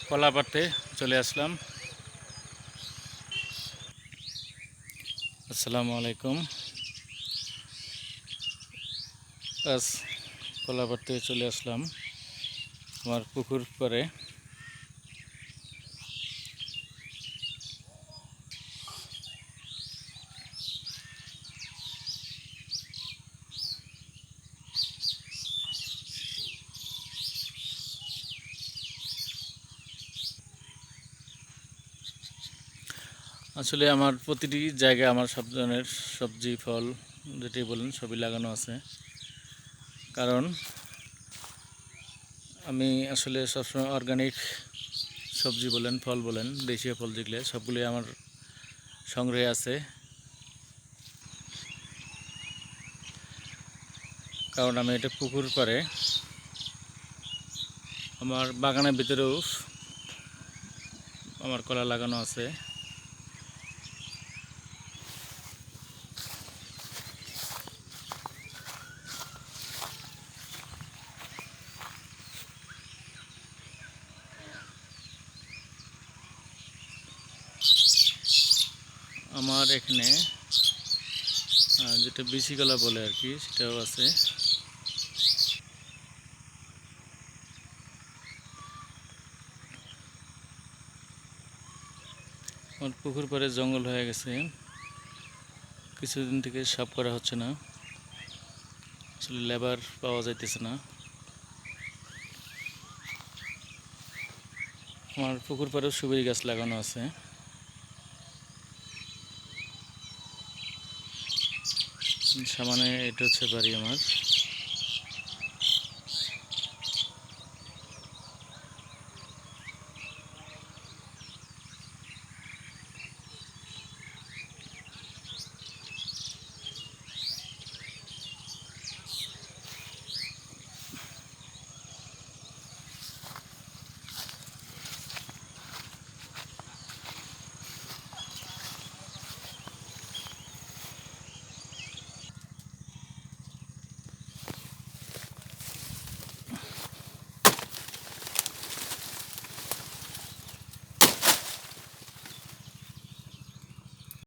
কলা পাড়তে চলে আসলাম। আসসালামু আলাইকুম। আজ কলা পাড়তে চলে আসলাম আমার পুকুর পাড়ে। আসলে আমার প্রতিটি জায়গায় আমার সব ধরনের সবজি ফল যেটি বলেন সবই লাগানো আছে, কারণ আমি আসলে সবসময় অর্গানিক সবজি বলেন ফল বলেন দেশীয় ফল যেগুলো সবগুলোই আমার সংগ্রহে আছে। কারণ আমি এটা পুকুর পাড়ে আমার বাগানের ভিতরেও আমার কলা লাগানো আছে। আমার এখানে যেটা বিচি কলা বলে আর কি, সেটাও আছে। আমার পুকুর পাড়ে জঙ্গল হয়ে গেছে, কিছুদিন থেকে সাফ করা হচ্ছে না, আসলে লেবার পাওয়া যাইতেছে না। আমার পুকুর পাড়েও সুপারি গাছ লাগানো আছে। সামনে এটা হচ্ছে বাড়ি আমার।